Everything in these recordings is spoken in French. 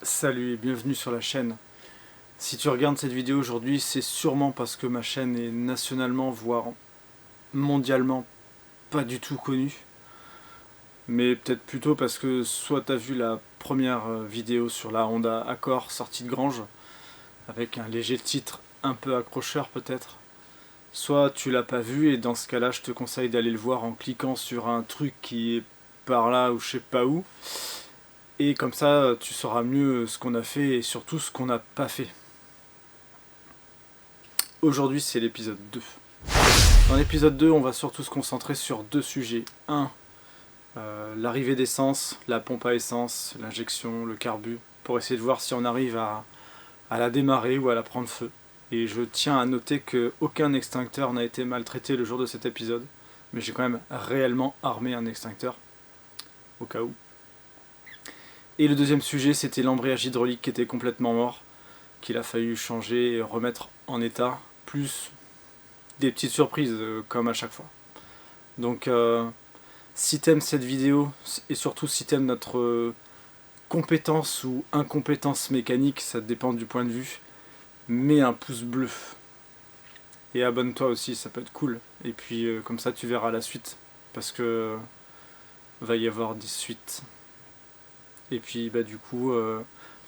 Salut et bienvenue sur la chaîne. Si tu regardes cette vidéo aujourd'hui, c'est sûrement parce que ma chaîne est nationalement, voire mondialement, pas du tout connue. Mais peut-être plutôt parce que soit tu as vu la première vidéo sur la Honda Accord sortie de Grange, avec un léger titre un peu accrocheur peut-être, soit tu l'as pas vu et dans ce cas-là je te conseille d'aller le voir en cliquant sur un truc qui est par là ou je sais pas où. Et comme ça, tu sauras mieux ce qu'on a fait et surtout ce qu'on n'a pas fait. Aujourd'hui, c'est l'épisode 2. Dans l'épisode 2, on va surtout se concentrer sur deux sujets. Un, l'arrivée d'essence, la pompe à essence, l'injection, le carbu, pour essayer de voir si on arrive à la démarrer ou à la prendre feu. Et je tiens à noter qu'aucun extincteur n'a été maltraité le jour de cet épisode, mais j'ai quand même réellement armé un extincteur, au cas où. Et le deuxième sujet, c'était l'embrayage hydraulique qui était complètement mort, qu'il a fallu changer et remettre en état, plus des petites surprises comme à chaque fois. Donc si t'aimes cette vidéo, et surtout si t'aimes notre compétence ou incompétence mécanique, ça dépend du point de vue, mets un pouce bleu. Et abonne-toi aussi, ça peut être cool. Et puis comme ça tu verras la suite, parce que va y avoir des suites. Et puis bah du coup,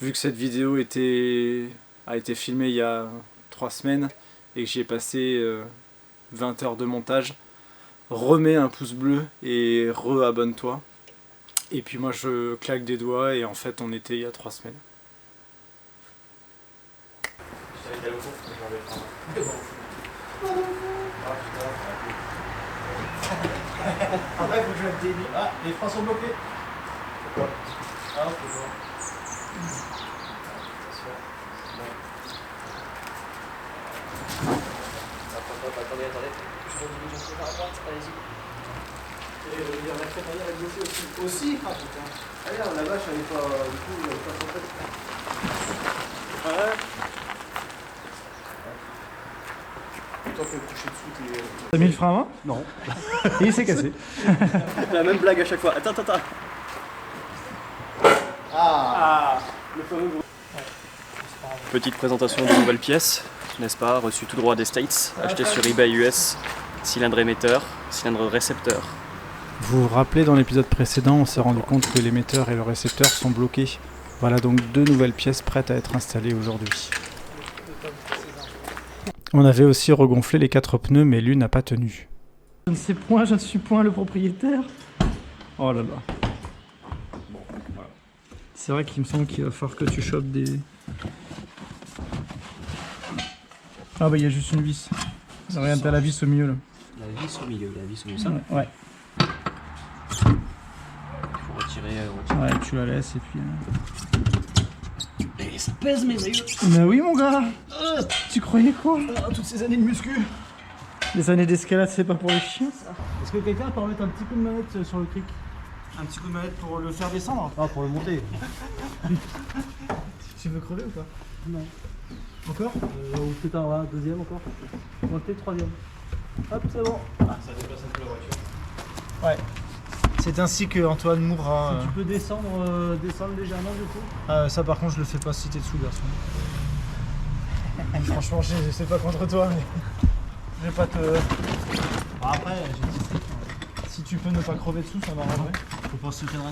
vu que cette vidéo a été filmée il y a 3 semaines et que j'y ai passé 20 heures de montage, remets un pouce bleu et re-abonne-toi. Et puis moi je claque des doigts et en fait on était il y a 3 semaines. Après, il faut que je mette des... Ah, les freins sont bloqués. Pourquoi? Ah, faut voir. Attendez. Je redirige un peu par rapport, allez-y. Et il y en a qui arrière à gaucher aussi. Aussi? Ah putain. Ah regarde, la vache, elle est pas... Du coup, elle est pas complète. Ouais. Toi, faut le coucher dessous, t'es... T'as mis le frein à main? Non. Et il s'est cassé. La même blague à chaque fois. Attends. Ah, le fameux bruit. Petite présentation de nouvelles pièces, n'est-ce pas, reçues tout droit des States, achetées sur eBay US, cylindre émetteur, cylindre récepteur. Vous vous rappelez, dans l'épisode précédent, on s'est rendu compte que l'émetteur et le récepteur sont bloqués. Voilà donc deux nouvelles pièces prêtes à être installées aujourd'hui. On avait aussi regonflé les 4 pneus, mais l'une n'a pas tenu. Je ne sais point, je ne suis point le propriétaire. Oh là là. C'est vrai qu'il me semble qu'il va falloir que tu chopes des... Ah bah il y a juste une vis. Regarde, t'as la vis au milieu là. La vis au milieu, ça. Ouais, Il faut retirer. ouais, tu la laisses et puis... Et ça pèse mes yeux. Mais oui mon gars. Tu croyais quoi? Toutes ces années de muscu. Les années d'escalade c'est pas pour les chiens ça. Est-ce que quelqu'un peut remettre un petit coup de manette sur le cric? Un petit coup de manette pour le faire descendre? Ah, pour le monter. Tu veux crever ou pas? Non. Encore? Ou peut-être un deuxième encore? Monter, troisième. Hop, c'est bon. Ah, ça déplace un peu la voiture. Ouais. C'est ainsi que Antoine mourra. Tu peux descendre légèrement du coup? Ça par contre je le fais pas si t'es dessous garçon. Franchement je sais pas contre toi mais je vais pas te... Bon, après j'ai dit si tu peux ne pas crever dessous ça m'arrangerait. Faut pas se règle.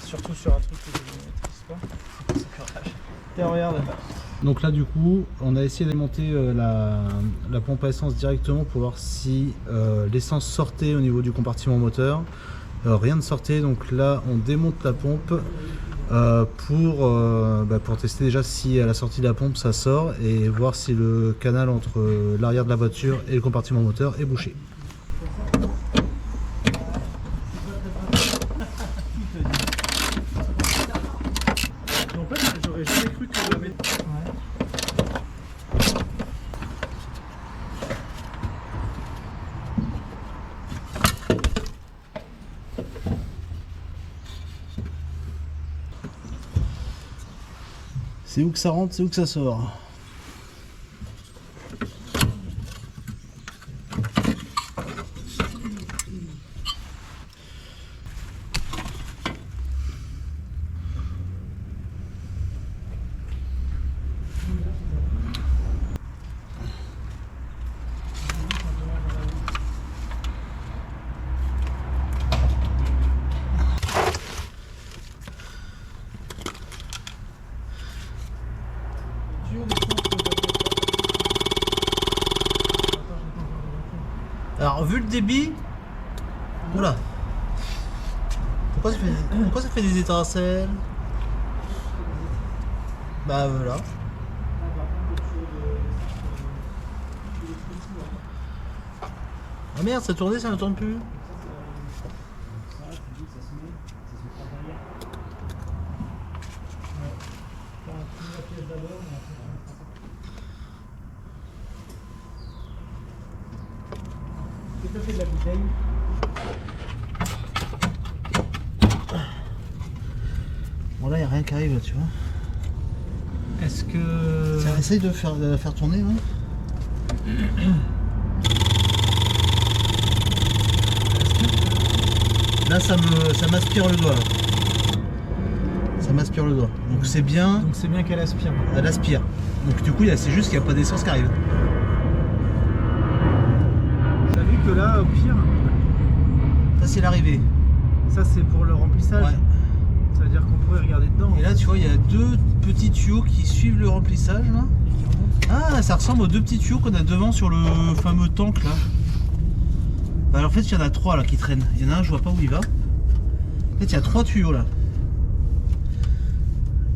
Surtout sur un truc que je ne maîtrise pas. Tiens regarde. Donc là du coup on a essayé d'alimenter la pompe à essence directement pour voir si l'essence sortait au niveau du compartiment moteur. Rien ne sortait, donc là on démonte la pompe pour tester déjà si à la sortie de la pompe ça sort et voir si le canal entre l'arrière de la voiture et le compartiment moteur est bouché. En fait j'aurais jamais cru que j'avais... C'est où que ça rentre, c'est où que ça sort. vu le débit. Oula. Pourquoi ça fait des étincelles? Bah voilà. Ah merde, ça tournait, ça ne tourne plus. De la bouteille. Bon là, il n'y a rien qui arrive là, tu vois. Est-ce que... Ça essaye de la faire tourner, hein. Là, ça m'aspire le doigt. Là. Ça m'aspire le doigt. Donc c'est bien. Donc c'est bien qu'elle aspire. Elle aspire. Donc du coup, c'est juste qu'il n'y a pas d'essence qui arrive. T'as vu que là, au pire, Ça, c'est l'arrivée. ça c'est pour le remplissage. Ouais. Ça veut dire qu'on pourrait regarder dedans. Et là, tu vois, il y a deux petits tuyaux qui suivent le remplissage. Là. Ah, ça ressemble aux deux petits tuyaux qu'on a devant sur le fameux tank là. Alors en fait, il y en a trois là qui traînent. Il y en a un, je vois pas où il va. En fait, il y a trois tuyaux là.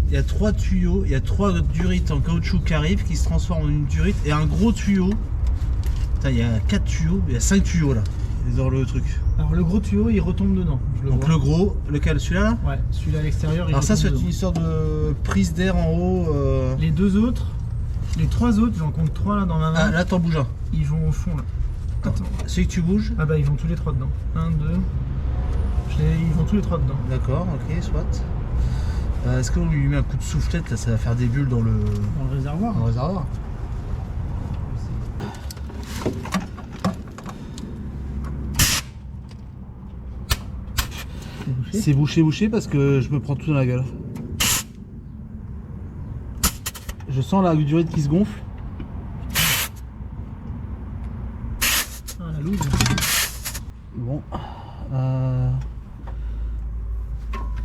Il y a trois tuyaux, il y a trois durites en caoutchouc qui arrivent, qui se transforment en une durite et un gros tuyau. Putain, il y a 4 tuyaux, il y a 5 tuyaux là, dans le truc. Alors le gros tuyau il retombe dedans. Je le Donc vois. le gros, lequel, celui-là là? Ouais, celui-là à l'extérieur. il Alors ça, retombe c'est dedans. une histoire de prise d'air en haut. Les deux autres, les trois autres, j'en compte trois là dans ma main. Ah, là, t'en bouges un. Ils vont au fond là. Attends. Celui que tu bouges. Ah bah ils vont tous les trois dedans. 1, 2. Ils vont tous les trois dedans. D'accord, ok, soit. Est-ce qu'on lui met un coup de soufflette là, ça va faire des bulles dans le Réservoir. réservoir? C'est bouché parce que je me prends tout dans la gueule. Je sens la durite qui se gonfle. Ah la loose. Bon.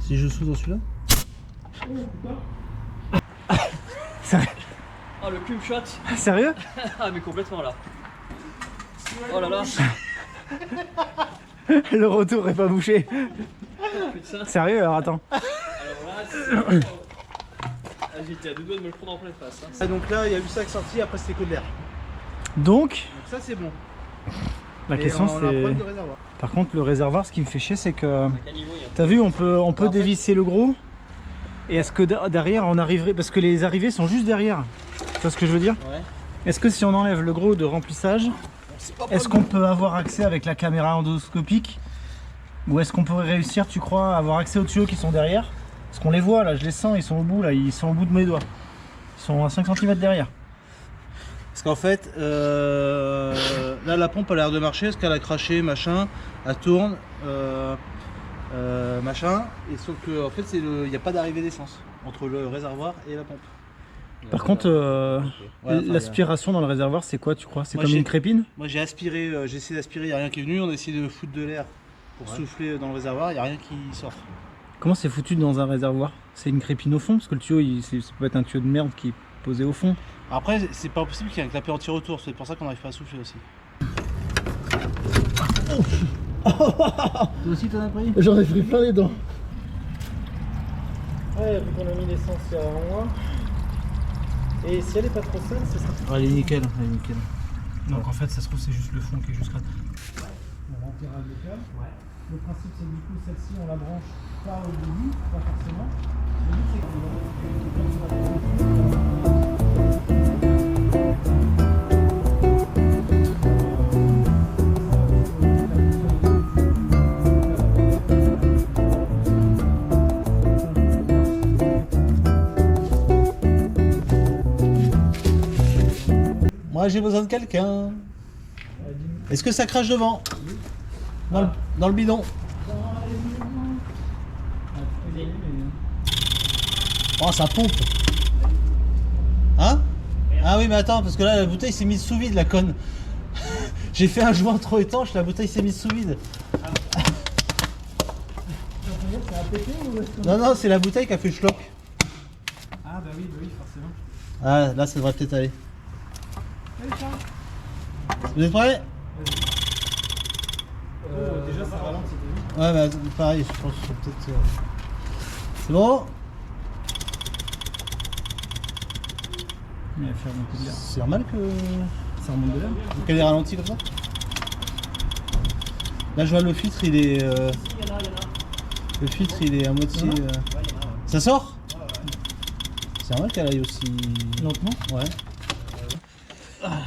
Si je saute dans celui-là? Oh le cum shot. Sérieux? Ah mais complètement là. Oh là là. Le retour est pas bouché. Putain. Sérieux alors attends. Alors là, j'étais à deux doigts de me le prendre en pleine face. Hein. Ah, donc là il y a eu ça qui est sorti, après c'était que de l'air. Donc, Donc ça c'est bon. la Et question on a un problème c'est... de réservoir. Par contre le réservoir, ce qui me fait chier c'est que... À quel niveau il y a T'as vu, on peut En fait- dévisser le gros. Et est-ce que derrière on arriverait... Parce que les arrivées sont juste derrière. Tu vois ce que je veux dire? Ouais. Est-ce que si on enlève le gros de remplissage, est-ce qu'on peut avoir accès avec la caméra endoscopique? Ou est-ce qu'on pourrait réussir, tu crois, à avoir accès aux tuyaux qui sont derrière? Parce qu'on les voit là, je les sens, ils sont au bout là, ils sont au bout de mes doigts. Ils sont à 5 cm derrière. Parce qu'en fait, là la pompe a l'air de marcher, parce qu'elle a craché, machin, elle tourne, machin, et sauf que en fait il n'y a pas d'arrivée d'essence entre le réservoir et la pompe. Par contre, Ouais, enfin, l'aspiration dans le réservoir, c'est quoi, tu crois? C'est Moi, comme j'ai- une crépine? moi j'ai aspiré, j'ai essayé d'aspirer, il n'y a rien qui est venu, on a essayé de foutre de l'air pour souffler dans le réservoir, il n'y a rien qui sort. Comment c'est foutu dans un réservoir? C'est une crépine au fond? Parce que le tuyau, ça peut être un tuyau de merde qui est posé au fond. Après c'est pas possible qu'il y ait un clapet anti-retour, c'est pour ça qu'on n'arrive pas à souffler aussi. Toi aussi t'en as pris? J'en ai pris plein les dents. Ouais, vu qu'on a mis l'essence il y a un mois. Et si elle est pas trop sale, c'est ça. Elle est nickel, elle est nickel. Donc en fait, ça se trouve, c'est juste le fond qui est juste raté. On rentrera le câble. Ouais. Le principe, c'est du coup, celle-ci, on la branche pas au début, pas forcément. Le but, c'est Moi j'ai besoin de quelqu'un. Est-ce que ça crache devant? Dans le bidon. Oh ça pompe. Hein? Ah oui mais attends parce que là la bouteille s'est mise sous vide la conne. J'ai fait un joint trop étanche, la bouteille s'est mise sous vide. Non non c'est la bouteille qui a fait schlock. Ah bah oui, forcément. Ah là ça devrait peut-être aller. Vous êtes prêts? Déjà ça ralentit. Ouais, bah pareil, je pense que peut-être. C'est bon? Il va faire monter de l'air. C'est normal que Ça remonte de l'air. donc elle est ralentie comme ça? Là, je vois le filtre, il est. Le filtre, il est à moitié. Ça sort? C'est normal qu'elle aille aussi. Lentement. Ouais.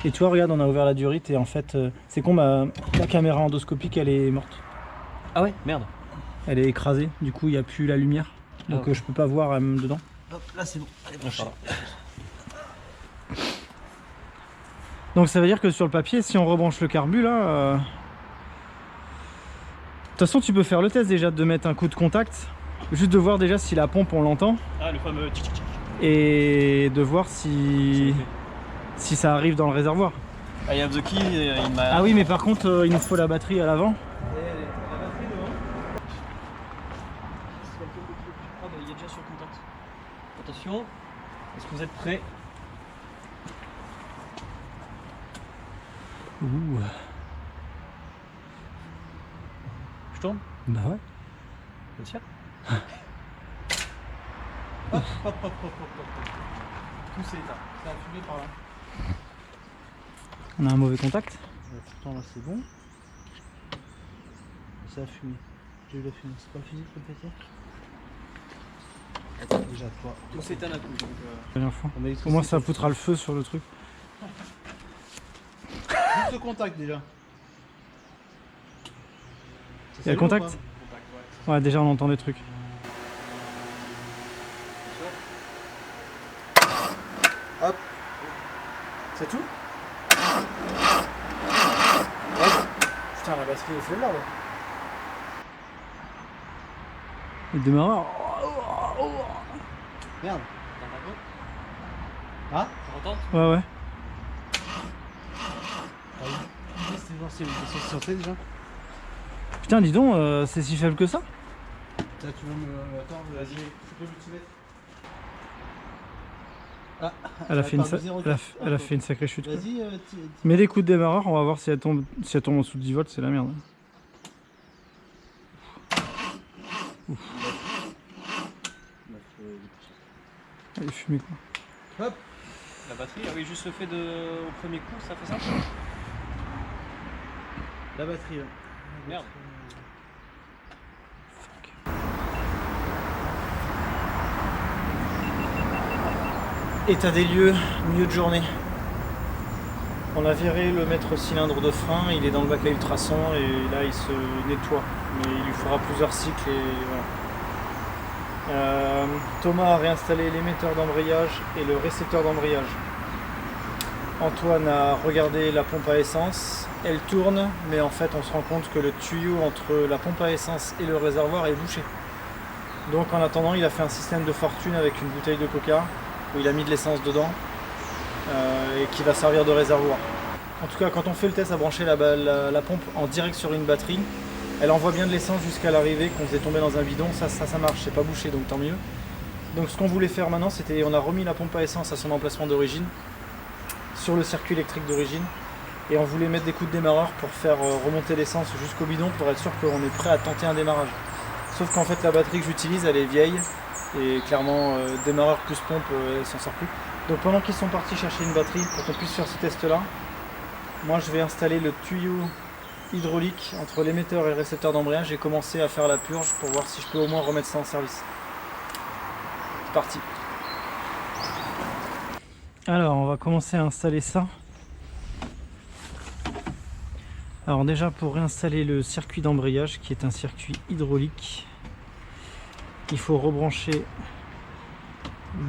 Et tu vois, regarde, on a ouvert la durite et en fait, c'est con, la caméra endoscopique, elle est morte. Ah ouais, merde. Elle est écrasée, du coup, il n'y a plus la lumière. Donc ok. je peux pas voir même dedans. Hop, là, c'est bon. Allez, branche. Donc ça veut dire que sur le papier, si on rebranche le carbu là... De toute façon, tu peux faire le test déjà de mettre un coup de contact. Juste de voir déjà si la pompe, on l'entend. Ah, le fameux tchic tchic. Et de voir si ça arrive dans le réservoir. I have the key, il m'a... Ah oui, mais par contre, il nous faut la batterie à l'avant. Ah bah il est déjà sur contact. Attention, est-ce que vous êtes prêts? Ouh. Je tourne? Bah ouais. Bien sûr. Tout s'est éteint. Ça a fumé par là. On a un mauvais contact. Pourtant, là, c'est bon. Ça a fumé. J'ai eu la fumée. C'est pas le fusil pour le péter? Attends, déjà, toi. Tout s'éteint d'un coup. Donc, La dernière fois. On met Au moins ça foutra le feu sur le truc. Juste le contact déjà. Il y a le contact? Ouais, déjà on entend des trucs. Hop. C'est tout? Putain, la batterie est celle-là. Le démarreur. Merde. Ah? tu entends? Ouais, ouais. C'était voir si c'est sorti déjà. Putain, dis donc, c'est si faible que ça? Là, tu veux me. Attends, vas-y. Tu peux l'utiliser. Ah, Elle a fait une, part de zéro, elle a fait une sacrée chute. Quoi. Vas-y, Mets des coups de démarreur, on va voir si elle tombe en dessous de 10 volts, c'est la merde. Elle est fumée quoi. hop. La batterie, ah oui, juste le fait au premier coup, ça fait ça? La batterie. Là. Merde. État des lieux, milieu de journée. On a viré le maître cylindre de frein, il est dans le bac à ultrasons et là il se nettoie. Mais il lui fera plusieurs cycles et voilà. Thomas a réinstallé l'émetteur d'embrayage et le récepteur d'embrayage. Antoine a regardé la pompe à essence, elle tourne, mais en fait on se rend compte que le tuyau entre la pompe à essence et le réservoir est bouché. Donc en attendant il a fait un système de fortune avec une bouteille de coca où il a mis de l'essence dedans et qui va servir de réservoir. En tout cas quand on fait le test à brancher la pompe en direct sur une batterie, elle envoie bien de l'essence jusqu'à l'arrivée, qu'on faisait tomber dans un bidon, ça marche, c'est pas bouché donc tant mieux. Donc ce qu'on voulait faire maintenant c'était, on a remis la pompe à essence à son emplacement d'origine, sur le circuit électrique d'origine, et on voulait mettre des coups de démarreur pour faire remonter l'essence jusqu'au bidon pour être sûr qu'on est prêt à tenter un démarrage. Sauf qu'en fait la batterie que j'utilise elle est vieille, et clairement démarreur plus pompe elle s'en sort plus. Donc pendant qu'ils sont partis chercher une batterie pour qu'on puisse faire ce test là, moi je vais installer le tuyau hydraulique entre l'émetteur et le récepteur d'embrayage et commencer à faire la purge pour voir si je peux au moins remettre ça en service. C'est parti. Alors on va commencer à installer ça. Alors déjà pour réinstaller le circuit d'embrayage qui est un circuit hydraulique, il faut rebrancher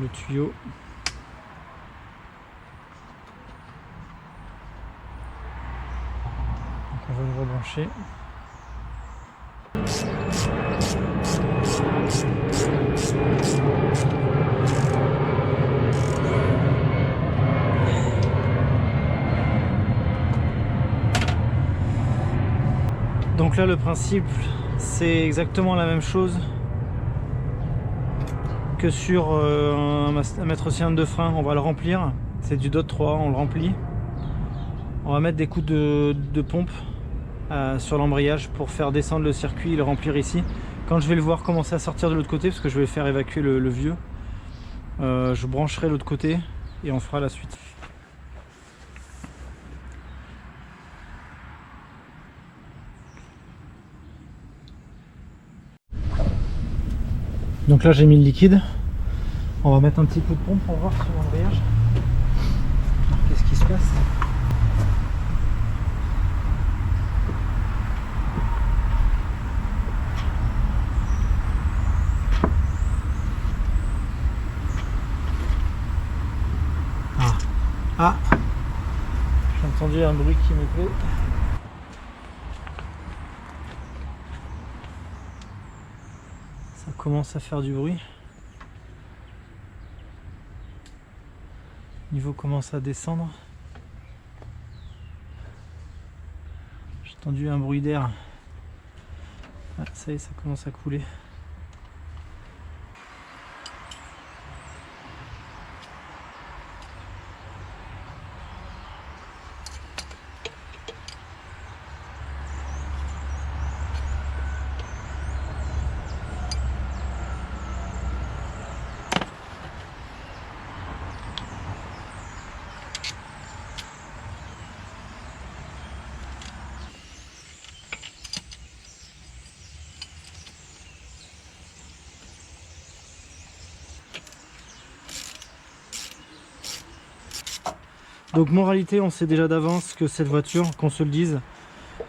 le tuyau. Donc on va le rebrancher. Donc là le principe c'est exactement la même chose que sur un mètre cylindre de frein. On va le remplir, c'est du DOT 3, on le remplit. On va mettre des coups de pompe sur l'embrayage pour faire descendre le circuit et le remplir ici. Quand je vais le voir commencer à sortir de l'autre côté, parce que je vais faire évacuer le vieux, je brancherai l'autre côté et on fera la suite. Donc là j'ai mis le liquide, on va mettre un petit coup de pompe pour voir sur l'embrayage. Qu'est-ce qui se passe? Ah, j'ai entendu un bruit qui me plaît. Ça commence à faire du bruit. Le niveau commence à descendre. J'ai entendu un bruit d'air. Ah, ça y est, ça commence à couler. Donc moralité, on sait déjà d'avance que cette voiture, qu'on se le dise,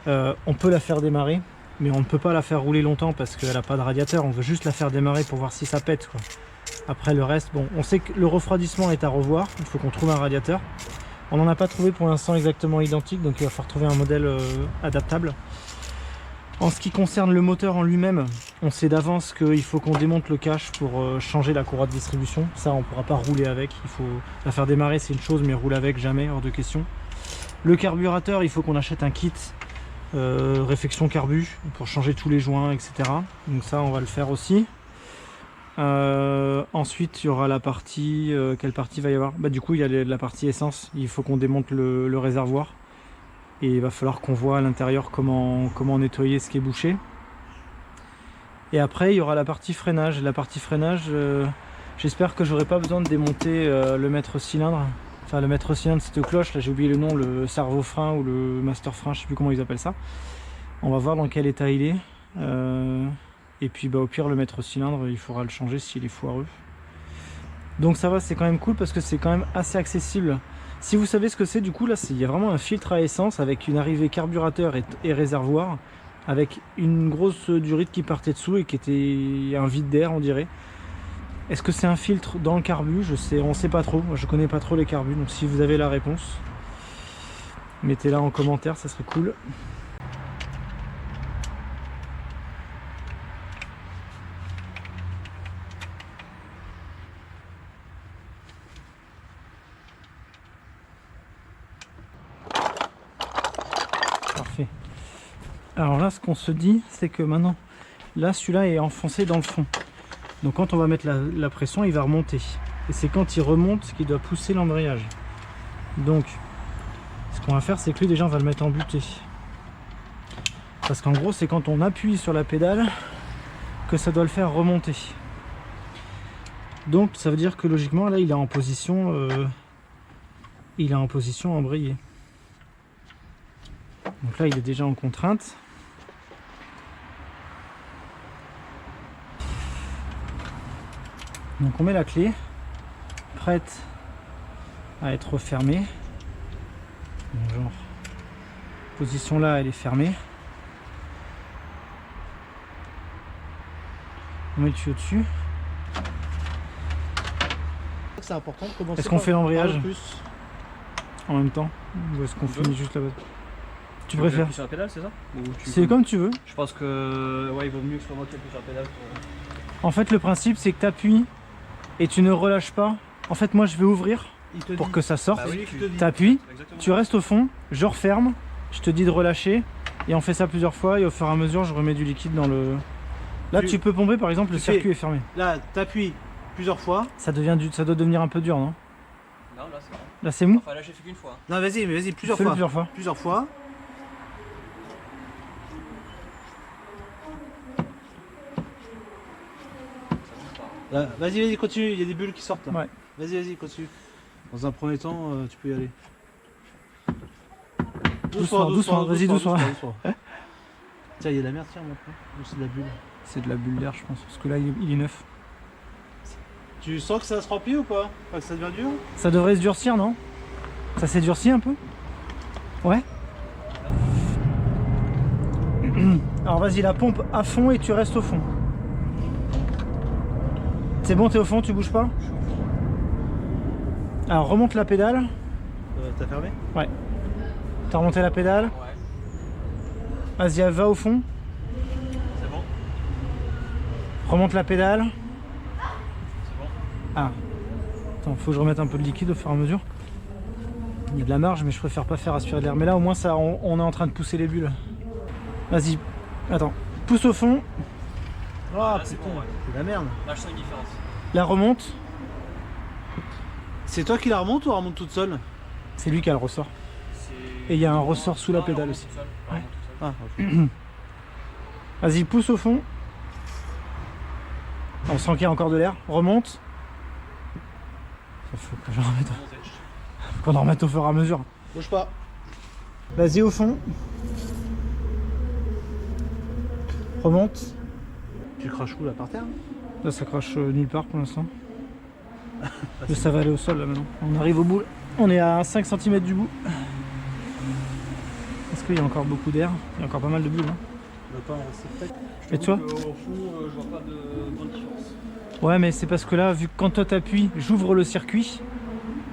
on peut la faire démarrer, mais on ne peut pas la faire rouler longtemps parce qu'elle n'a pas de radiateur. On veut juste la faire démarrer pour voir si ça pète, quoi. Après le reste, bon, on sait que le refroidissement est à revoir, il faut qu'on trouve un radiateur. On n'en a pas trouvé pour l'instant exactement identique, donc il va falloir trouver un modèle adaptable. En ce qui concerne le moteur en lui-même, on sait d'avance qu'il faut qu'on démonte le cache pour changer la courroie de distribution. Ça, on ne pourra pas rouler avec. Il faut la faire démarrer, c'est une chose, mais rouler avec, jamais, hors de question. Le carburateur, il faut qu'on achète un kit réfection carbu pour changer tous les joints, etc. Donc ça, on va le faire aussi. Ensuite, il y aura la partie... quelle partie va y avoir? Bah, du coup, il y a la partie essence. Il faut qu'on démonte le réservoir. Et il va falloir qu'on voit à l'intérieur comment nettoyer ce qui est bouché. Et après il y aura la partie freinage. La partie freinage, j'espère que j'aurai pas besoin de démonter le maître cylindre. Enfin le maître cylindre, cette cloche, là j'ai oublié le nom, le servo frein ou le master frein, je sais plus comment ils appellent ça. On va voir dans quel état il est. Et puis bah, au pire le maître cylindre, il faudra le changer s'il est foireux. Donc ça va, c'est quand même cool parce que c'est quand même assez accessible. Si vous savez ce que c'est, du coup là il y a vraiment un filtre à essence avec une arrivée carburateur et réservoir, avec une grosse durite qui partait dessous et qui était un vide d'air, on dirait. Est-ce que c'est un filtre dans le carbu? On sait pas trop, moi je connais pas trop les carbus, donc si vous avez la réponse, mettez-la en commentaire, ça serait cool. Parfait. Alors là, ce qu'on se dit, c'est que maintenant, là, celui-là est enfoncé dans le fond. Donc quand on va mettre la pression, il va remonter. Et c'est quand il remonte qu'il doit pousser l'embrayage. Donc, ce qu'on va faire, c'est que lui, déjà, on va le mettre en butée. Parce qu'en gros, c'est quand on appuie sur la pédale que ça doit le faire remonter. Donc, ça veut dire que logiquement, là, il est en position embrayée. Donc là, il est déjà en contrainte. Donc on met la clé, prête à être fermée. Donc, genre, position là, elle est fermée. On met le tuyau dessus. C'est important de commencer. Est-ce qu'on fait l'embrayage plus en même temps ou est-ce qu'on finit juste là-bas? Tu préfères? Appuyer sur la pédale, c'est ça? C'est comme tu veux. Je pense que ouais, il vaut mieux que ce soit moi qui appuie sur la pédale. En fait, le principe, c'est que tu appuies et tu ne relâches pas. En fait, moi, je vais ouvrir pour que ça sorte. Bah oui, Tu appuies, exactement. tu restes au fond, je referme, je te dis de relâcher et on fait ça plusieurs fois et au fur et à mesure, je remets du liquide dans le... Là, tu peux pomper, par exemple, le circuit est fermé. Là, t'appuies plusieurs fois. Ça doit devenir un peu dur, non? Non, là c'est bon. Là, c'est mou? Enfin, là j'ai fait qu'une fois. Non, vas-y, plusieurs Fais-le fois. plusieurs fois. Plusieurs fois. Là, vas-y, continue, il y a des bulles qui sortent là. Ouais. Vas-y, continue. Dans un premier temps, tu peux y aller. Doucement, vas-y, doucement. Tiens, il y a de la merde, tiens, maintenant. Ou c'est de la bulle. C'est de la bulle d'air, je pense, parce que là, il est neuf. Tu sens que ça se remplit ou pas? Enfin, que ça devient dur? Ça devrait se durcir, non? Ça s'est durci un peu? Ouais. Alors vas-y, la pompe à fond et tu restes au fond. C'est bon, t'es au fond, tu bouges pas? Alors remonte la pédale. T'as fermé? Ouais. T'as remonté la pédale? Ouais. Vas-y, va au fond. C'est bon. Remonte la pédale. C'est bon. Ah. Attends, faut que je remette un peu de liquide au fur et à mesure. Il y a de la marge, mais je préfère pas faire aspirer de l'air. Mais là, au moins, ça, on est en train de pousser les bulles. Vas-y. Attends. Pousse au fond. Oh Là, putain, c'est bon, ouais. c'est de la merde. Là, je sens une différence. La remonte. C'est toi qui la remonte ou elle remonte toute seule? C'est lui qui a le ressort. Et il y a un ressort sous la pédale aussi. Ouais. Ah, Vas-y, pousse au fond. On sent qu'il y a encore de l'air. Remonte. Il faut que je remette. Faut qu'on en remette au fur et à mesure. bouge pas. Vas-y au fond. Remonte. Tu craches où là par terre? Là ça crache nulle part pour l'instant. Là ça va aller au sol là maintenant. On arrive au bout. On est à 5 cm du bout. Est-ce qu'il y a encore beaucoup d'air? Il y a encore pas mal de bulles. Hein. On va pas en rester près. Et toi? Au fond, je vois pas de grande différence. Ouais, mais c'est parce que là, vu que quand toi t'appuies, j'ouvre le circuit,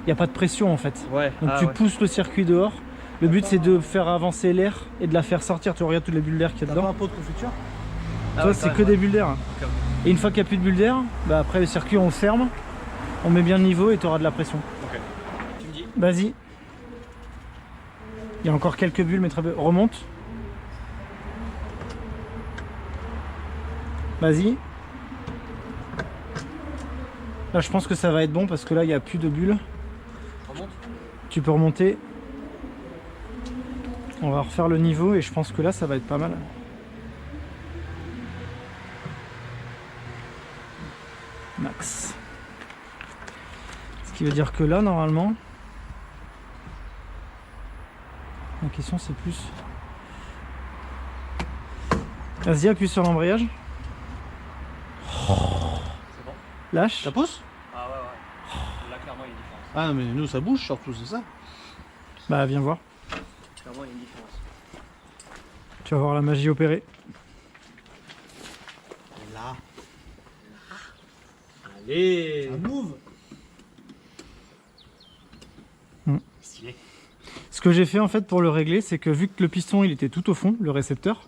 il n'y a pas de pression en fait. Ouais. Donc tu pousses le circuit dehors. Le but c'est de faire avancer l'air et de la faire sortir. Tu regardes toutes les bulles d'air qu'il y a T'as pas dedans. un pot de confiture? Toi c'est que des bulles d'air. Et une fois qu'il n'y a plus de bulles d'air, bah après le circuit on le ferme, on met bien le niveau et tu auras de la pression. Ok. Tu me dis? Vas-y. Il y a encore quelques bulles mais très peu. Remonte. Vas-y. Là je pense que ça va être bon parce que là il n'y a plus de bulles. Remonte. Tu peux remonter. On va refaire le niveau et je pense que là ça va être pas mal. Max. Ce qui veut dire que là normalement, la question c'est plus... Vas-y, appuie sur l'embrayage. C'est bon. Lâche. Ça pousse? Ah ouais. Là, clairement, il y a une différence. Ah non mais nous ça bouge surtout, c'est ça? Bah viens voir. Clairement, il y a une différence. Tu vas voir la magie opérée. Là. Allez, ça move. Stylé. Ce que j'ai fait en fait pour le régler, c'est que vu que le piston il était tout au fond, le récepteur,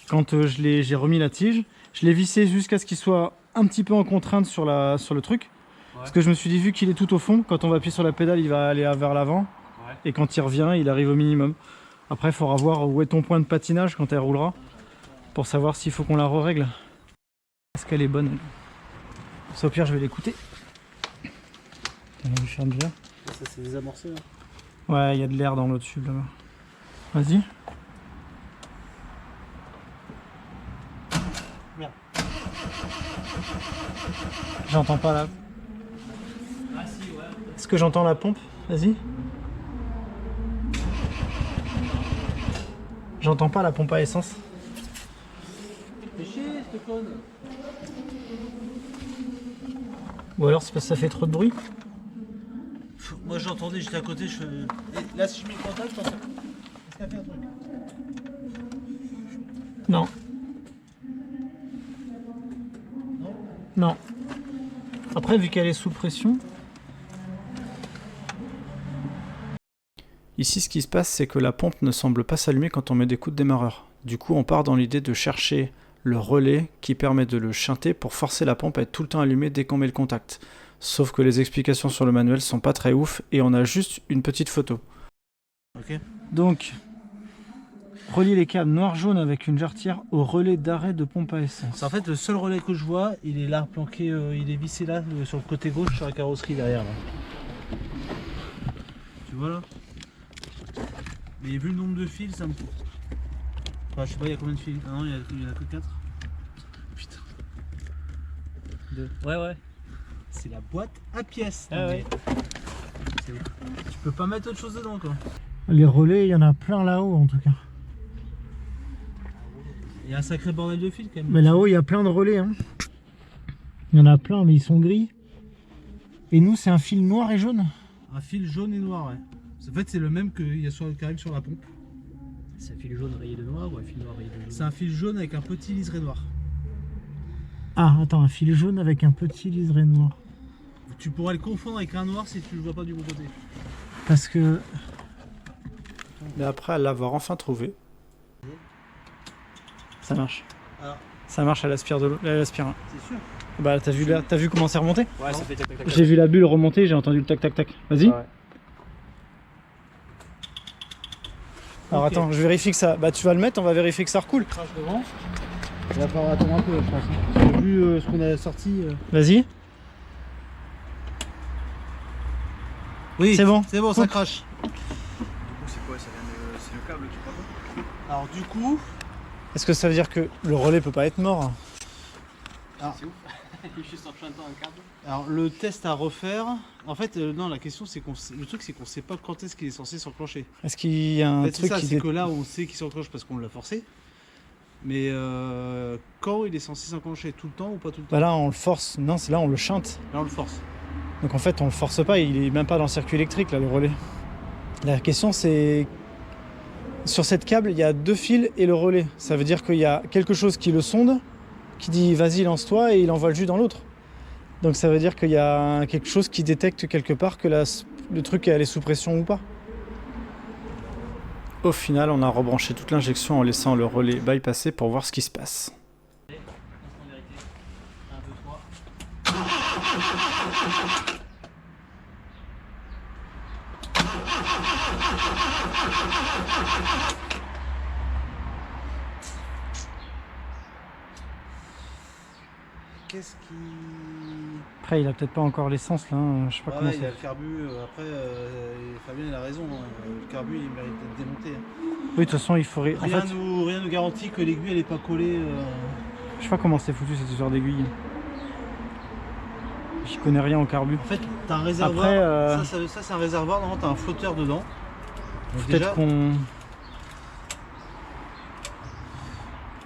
quand j'ai remis la tige, je l'ai vissé jusqu'à ce qu'il soit un petit peu en contrainte sur le truc. Ouais. Parce que je me suis dit, vu qu'il est tout au fond, quand on va appuyer sur la pédale, il va aller vers l'avant. Ouais. Et quand il revient, il arrive au minimum. Après, il faudra voir où est ton point de patinage quand elle roulera, pour savoir s'il faut qu'on la re-règle. Est-ce qu'elle est bonne elle? Ça, au pire, je vais l'écouter. Ça c'est désamorcé là. Ouais, il y a de l'air dans l'autre tube là-bas. Vas-y. Merde. J'entends pas la... Ah si, ouais. Est-ce que j'entends la pompe? Vas-y. J'entends pas la pompe à essence. Fais chier, cette conne. Ou alors c'est parce que ça fait trop de bruit. Moi j'entendais, j'étais à côté, je fais... Et là si je mets le contact, je pense... Est-ce qu'elle fait un truc? Non. Non? Non. Après, vu qu'elle est sous pression... Ici, ce qui se passe, c'est que la pompe ne semble pas s'allumer quand on met des coups de démarreur. Du coup, on part dans l'idée de chercher le relais qui permet de le shunter pour forcer la pompe à être tout le temps allumée dès qu'on met le contact. Sauf que les explications sur le manuel sont pas très ouf et on a juste une petite photo. Ok. Donc, relier les câbles noir-jaune avec une jarretière au relais d'arrêt de pompe à essence. C'est en fait le seul relais que je vois, il est là, planqué, il est vissé là, sur le côté gauche, sur la carrosserie derrière là. Tu vois là? Mais vu le nombre de fils, ça me... Enfin, je sais pas, il y a combien de fils? Ah non, il y en a que 4. Putain. 2. Ouais. C'est la boîte à pièces. Ah ouais. Tu peux pas mettre autre chose dedans quoi. Les relais, il y en a plein là-haut en tout cas. Il y a un sacré bordel de fil quand même. Mais là-haut, il y a plein de relais. Hein. Il y en a plein, mais ils sont gris. Et nous, c'est un fil noir et jaune. Un fil jaune et noir, ouais. En fait, c'est le même qu'il y a sur, qui arrive sur la pompe. C'est un fil jaune rayé de noir ou un fil noir rayé de jaune? C'est un fil jaune avec un petit liseré noir. Ah, attends, un fil jaune avec un petit liseré noir. Tu pourrais le confondre avec un noir si tu le vois pas du bon côté. Parce que... Mais après, à l'avoir enfin trouvé, Ça marche. Alors. Ça marche, elle aspire de l'eau. Elle aspire. C'est sûr. Bah, t'as vu comment c'est remonté? Ouais, ça fait tac tac tac. J'ai vu la bulle remonter, j'ai entendu le tac tac tac. Vas-y. Ouais. Alors Ok. attends, je vérifie que ça... Bah tu vas le mettre, on va vérifier que ça recoule. Crache devant. Il va falloir attendre un peu, je pense. Parce que vu ce qu'on a sorti. Vas-y. Oui, C'est bon. C'est bon, ça crache. C'est quoi? C'est le câble qui prend. Alors, du coup. Est-ce que ça veut dire que le relais peut pas être mort? C'est ouf. Il est juste en chantant un câble. Alors, le test à refaire. En fait, non, la question, c'est qu'on. Le truc, c'est qu'on sait pas quand est-ce qu'il est censé s'enclencher. Est-ce qu'il y a un En fait, c'est truc ça, qui... c'est que là, on sait qu'il s'enclenche parce qu'on l'a forcé. Mais quand il est censé s'enclencher? Tout le temps ou pas tout le temps? Bah là on le force, non c'est là on le chante. Là, on le force. Donc en fait on le force pas, il est même pas dans le circuit électrique là le relais. La question c'est... Sur cette câble il y a 2 fils et le relais. Ça veut dire qu'il y a quelque chose qui le sonde, qui dit vas-y lance-toi et il envoie le jus dans l'autre. Donc ça veut dire qu'il y a quelque chose qui détecte quelque part que le truc est allé sous pression ou pas. au final, on a rebranché toute l'injection en laissant le relais bypasser pour voir ce qui se passe. Qu'est-ce qui... Après, il a peut-être pas encore l'essence là, hein. Je sais pas comment il ça. a le carbu, après Fabien il a raison, hein. Le carbu il mérite d'être démonté. Oui, de toute façon, il faudrait. En Rien, fait, rien nous garantit que l'aiguille elle est pas collée. je sais pas comment c'est foutu cette histoire d'aiguille. J'y connais rien au carbu. En fait, t'as un réservoir. Après, Ça c'est un réservoir, normalement t'as un flotteur dedans. Donc déjà, peut-être qu'on.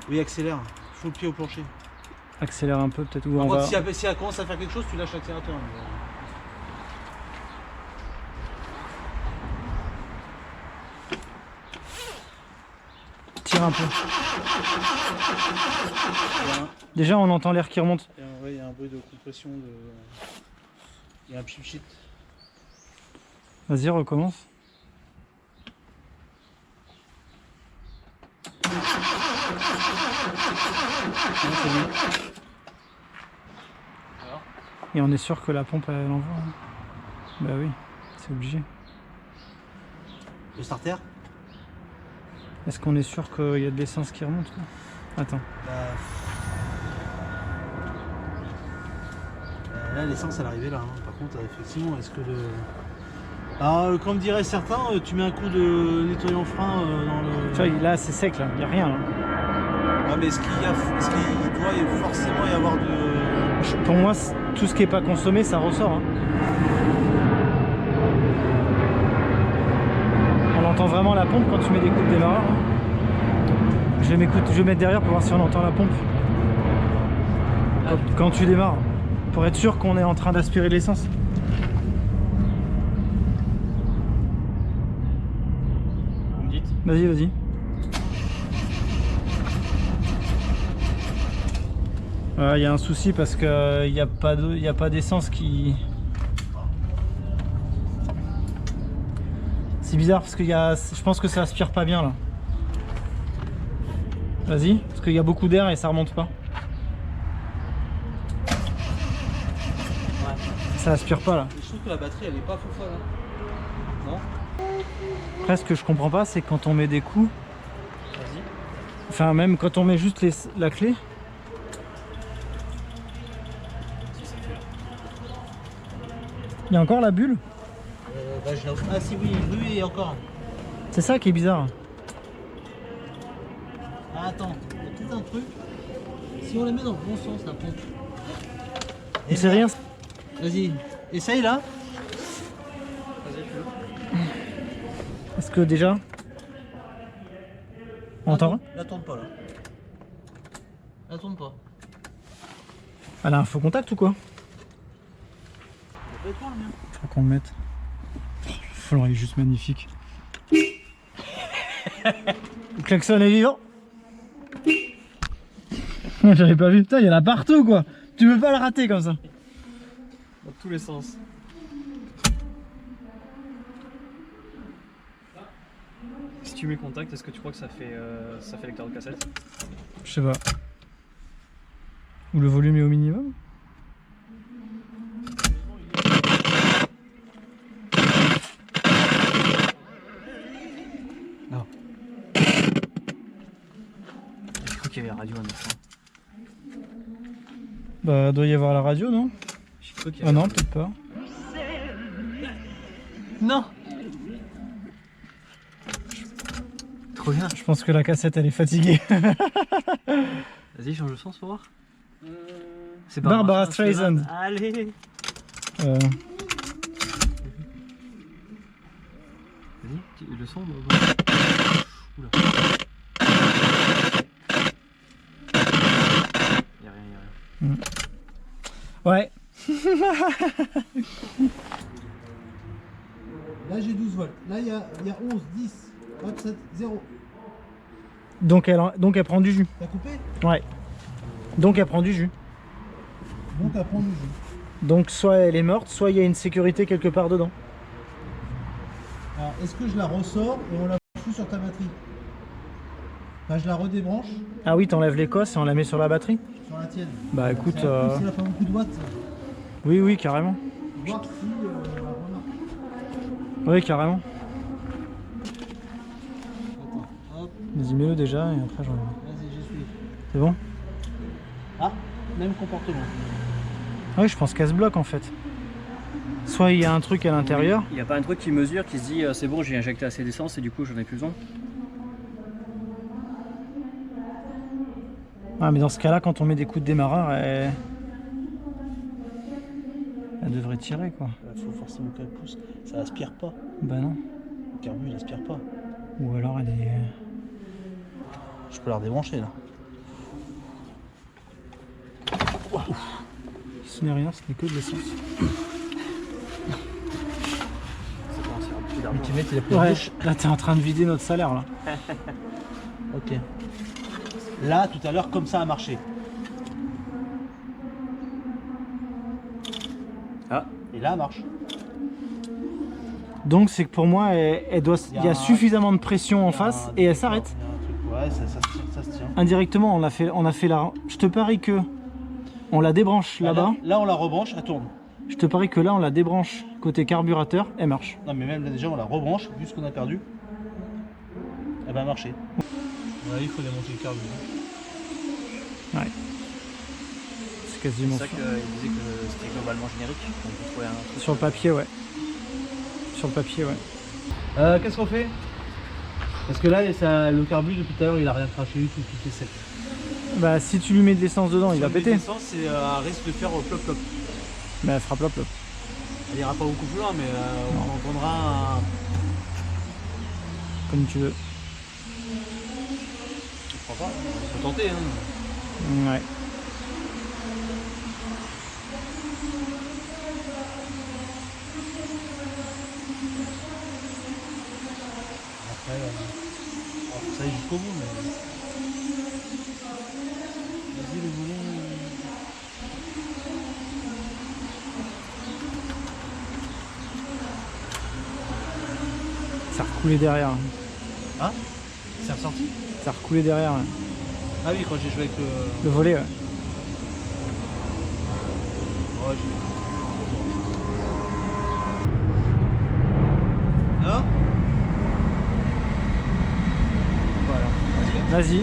oui, accélère. Faut le pied au plancher. Accélère un peu, peut-être. Ou Par on contre, va. si elle commence à faire quelque chose, tu lâches l'accélérateur. Tire un peu. Déjà, on entend l'air qui remonte. Il y a un bruit de compression. Il y a un pchit pchit. Vas-y, recommence. Et on est sûr que la pompe elle envoie. Hein. Bah oui, c'est obligé. Le starter. Est-ce qu'on est sûr qu'il y a de l'essence qui remonte là? Attends. Là l'essence elle est arrivée là. Hein. Par contre effectivement est-ce que le... Alors comme diraient certains, tu mets un coup de nettoyant frein dans le... Tu vois, là c'est sec là, il n'y a rien là. Ouais, mais est-ce qu'il doit forcément y avoir de... Pour moi, tout ce qui n'est pas consommé, ça ressort. Hein. On entend vraiment la pompe quand tu mets des coups de démarreur. Hein. Je vais mettre derrière pour voir si on entend la pompe. Quand tu démarres. Pour être sûr qu'on est en train d'aspirer de l'essence. Vous me dites? Vas-y, vas-y. Il y a un souci parce qu'il n'y a pas d'essence qui... C'est bizarre parce que je pense que ça aspire pas bien là. Vas-y, parce qu'il y a beaucoup d'air et ça remonte pas. Ouais. Ça aspire pas là. Je trouve que la batterie elle est pas fou folle. Hein. Non? Après ce que je comprends pas c'est quand on met des coups. Vas-y. Enfin même quand on met juste la clé. Il y a encore la bulle? Ah si oui, oui encore. C'est ça qui est bizarre. Ah, attends, il y a tout un truc. Si on la met dans le bon sens la pompe. C'est rien. Vas-y, essaye là. Est-ce que déjà on entend? La tourne pas là. La tourne pas. Elle a un faux contact ou quoi? Le mien. Faut qu'on le mette. Oh, le volant il est juste magnifique. Le klaxon est vivant. J'avais pas vu. Putain, il y en a partout quoi. Tu peux pas le rater comme ça. Dans tous les sens. Si tu mets contact, est-ce que tu crois que ça fait lecteur de cassette? Je sais pas. Ou le volume est au minimum. Non. Je crois qu'il y avait la radio à mettre. Bah, doit y avoir la radio, non? Ah non, peut-être pas. Non. Trop bien. Je pense que la cassette elle est fatiguée. Vas-y, change le sens pour voir. C'est Barbara Streisand. Allez. Euh, Vas-y, le son. Oula. Y'a rien. Ouais. Là j'ai 12 volts. Là il y a 11, 10, hop, 7, 0. Donc elle prend du jus. T'as coupé? Ouais. Donc elle prend du jus. Donc à prendre du jus. Donc soit elle est morte, soit il y a une sécurité quelque part dedans. Alors est-ce que je la ressors et on la fout sur ta batterie? Enfin, je la redébranche Ah oui, t'enlèves l'écosse et on la met sur la batterie? sur la tienne. Bah écoute, Ça n'a pas beaucoup de watts. oui oui carrément. Voir si elle remarque. Oui carrément. Attends, hop, Vas-y mets-le déjà et après j'en... vas-y, je suis. C'est bon? Ah, même comportement. Oui je pense qu'elle se bloque en fait. Soit il y a un truc à l'intérieur. Il n'y a pas un truc qui mesure, qui se dit c'est bon, j'ai injecté assez d'essence et du coup j'en ai plus besoin? Ah mais dans ce cas là quand on met des coups de démarreur elle devrait tirer quoi. Il faut forcément qu'elle pousse. Ça aspire pas. Bah non. Le carbu il aspire pas. Ou alors elle est... Je peux la redébrancher là. Ce n'est rien, ce n'est que de l'essence. L'ultimate il a plus de Ouais, bouche. là t'es en train de vider notre salaire là. Ok. Là tout à l'heure comme ça a marché. Ah, Et là elle marche. Donc c'est que pour moi il y a suffisamment de pression en Il y a face un- et elle s'arrête. il y a un truc, ouais, ça se tient. Indirectement on a fait la... Je te parie que on la débranche là-bas. Là on la rebranche, elle tourne. Je te parie que là on la débranche côté carburateur, elle marche. Non mais même là déjà on la rebranche, vu ce qu'on a perdu. Elle va marcher. Ouais, il faut démonter le carbu. Ouais. C'est quasiment c'est ça sûr. qu'il disait que c'était globalement générique, donc il trouvait un truc. Sur le papier ouais. Sur le papier ouais. Qu'est-ce qu'on fait? Parce que là le carbu depuis tout à l'heure il a rien craché du tout, tout est sec. Bah si tu lui mets de l'essence dedans il va péter. L'essence c'est un risque de faire plop plop. Mais elle fera plop plop. Elle ira pas beaucoup plus loin mais on entendra un... Comme tu veux. Je crois pas, on peut tenter hein. Ouais. Après, ça y est jusqu'au bout mais... Vas-y le volant... Ça a recoulé derrière. Hein? C'est ressorti? Ça a recoulé derrière. Ouais. Ah oui, quand j'ai joué avec le... Le volet ouais. Ouais, alors? Voilà. Vas-y.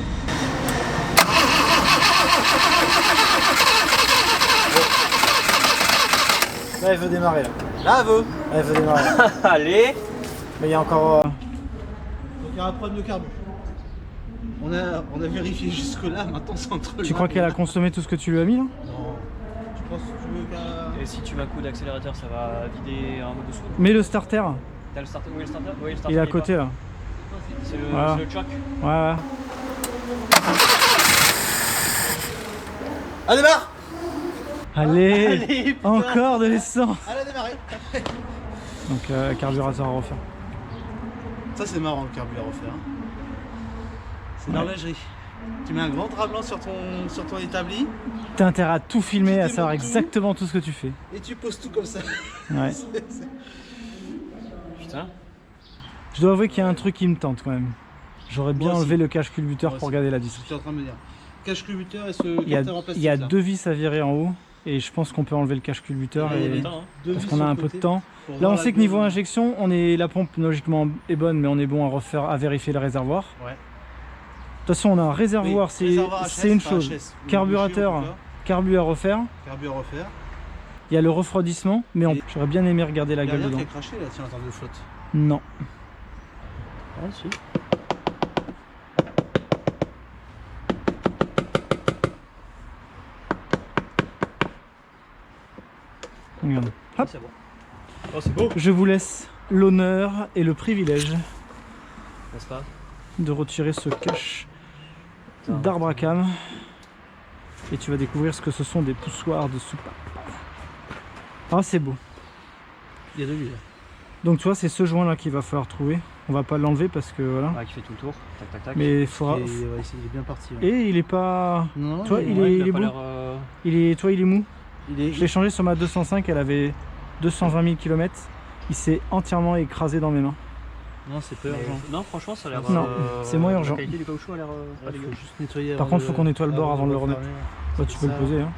Là elle veut démarrer là. Là, elle veut. Là, elle veut démarrer. Allez! Mais il y a encore... Donc il y a un problème de carbu. On a vérifié jusque là, maintenant c'est entre Tu crois qu'elle a consommé tout ce que tu lui as mis là? Non, je penses que tu veux qu'à... Et si tu mets un coup d'accélérateur, ça va vider un dessous. Mets le starter, T'as le starter? Oui, le starter. Oui, le starter il est à pas. côté là. C'est le, Voilà. c'est le choc. Ouais. Allez, démarre. Allez, Allez, putain. encore de l'essence. Allez, démarrer. Donc carburateur à refaire. Ça, c'est marrant, le carbu à refaire. Hein. C'est Ouais. l'horlogerie. Tu mets un grand drap blanc sur ton établi T'as intérêt à tout filmer, à Tu savoir démontes tout. exactement tout ce que tu fais. et tu poses tout comme ça. Ouais. Putain. Je dois avouer qu'il y a un truc qui me tente quand même. J'aurais bien Moi aussi. enlevé le cache culbuteur Moi pour aussi. regarder la Je distance. suis en train de me dire. Cache culbuteur et ce Il y a, capteur en plastique. il y a là. 2 vis à virer en haut et je pense qu'on peut enlever le cache culbuteur Il y a et... des- Putain, hein. Deux parce vis qu'on a sur un le peu de côté temps. pour Là voir on la sait que niveau gueule. injection, la pompe logiquement est bonne mais on est bon à vérifier le réservoir. Ouais. De toute façon on a un réservoir, Oui, réservoir HS, c'est une pas chose. HS. Ou Carburateur, bouché, en tout cas. carbu à refaire. Carbu à refaire. Il y a le refroidissement mais Et- j'aurais bien aimé regarder la Il y a gueule rien dedans. qui a craché là, tiens, attends, de flotte. Non. Ah, si. Regarde. Hop. C'est bon. Oh, c'est beau. Je vous laisse l'honneur et le privilège N'est-ce pas? de retirer ce cache Putain. d'arbre à cam et tu vas découvrir ce que ce sont des poussoirs de soupape. Ah c'est beau. Il y a de l'huile. Donc tu vois c'est ce joint là qu'il va falloir trouver. On va pas l'enlever parce que voilà. Ah, qui fait tout le tour. Tac, tac, tac. Mais il faudra. Et, ouais, il est bien parti. Ouais. Et il est pas. Non, Toi, il Ouais, est a pas beau. l'air, Il est mou. il est. Je l'ai changé sur ma 205, elle avait 220 000 km. Il s'est entièrement écrasé dans mes mains. Non, c'est pas mais- urgent. Non, franchement, ça a l'air. Non, c'est moins urgent. La qualité du caoutchouc a l'air pas Il dégueu. faut juste nettoyer. Par avant contre, faut qu'on nettoie le bord avant de le remettre. refermer. Bah, tu peux le ça. poser. Hein.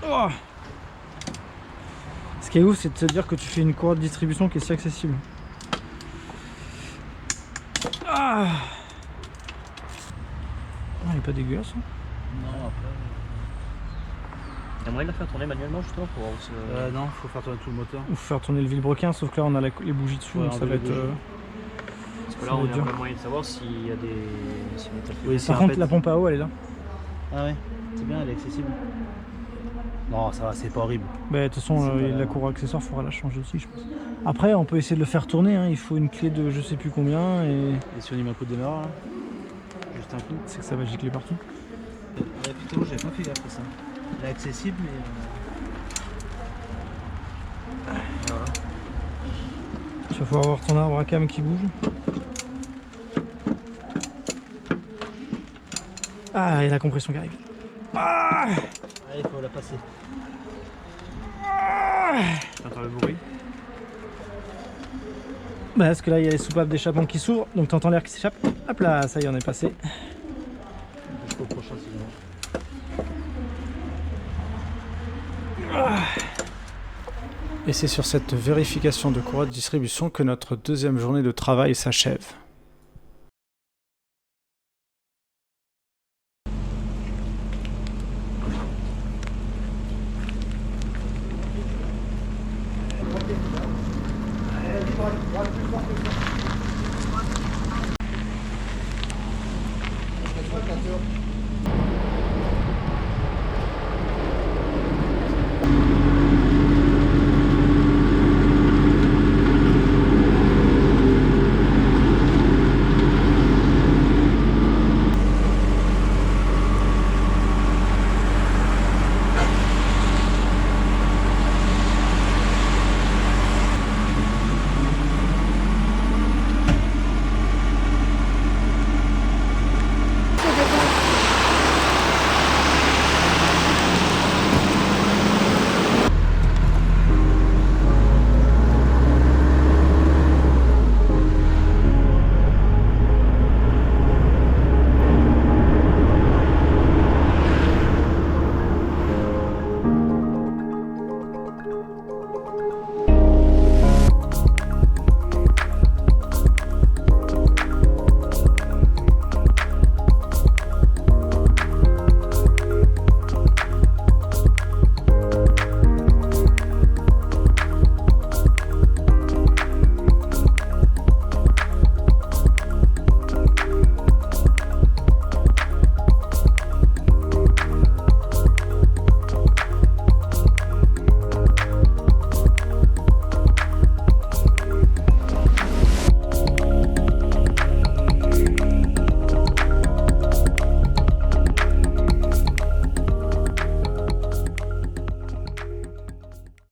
Oh, ce qui est ouf, c'est de se dire que tu fais une courroie de distribution qui est si accessible. Ah, il est pas dégueulasse. Hein. Non, après. Il y a moyen de la faire tourner manuellement justement pour voir où c'est. Non, faut faire tourner tout le moteur. Ou faire tourner le vilebrequin, sauf que là on a les bougies dessus, Ouais, donc ça enlever va les être. bougies. Parce que ça là, va on être a dur. pas moyen de savoir s'il y a des. Si on est à Oui, Par contre, la pompe à eau, elle est là. Ah ouais, c'est bien, elle est accessible. Non, ça va, c'est pas horrible. Bah, de toute façon, C'est pas- la courroie accessoire, il faudra la changer aussi, je pense. Après, on peut essayer de le faire tourner. Hein. Il faut une clé de je sais plus combien et Et si on y met un coup de démarrage, là juste un coup. c'est que ça va gicler partout. La putain, j'avais pas fait gaffe à ça. Elle est accessible, mais. Tu vas pouvoir voir ton arbre à cam qui bouge. Ah, et la compression qui arrive. Ah, Allez, il faut la passer. T'entends le bruit? bah, parce que là, il y a les soupapes d'échappement qui s'ouvrent, donc tu entends l'air qui s'échappe. Hop là, ça y est, on est passé. Jusqu'au prochain sinon. Et c'est sur cette vérification de courroie de distribution que notre deuxième journée de travail s'achève.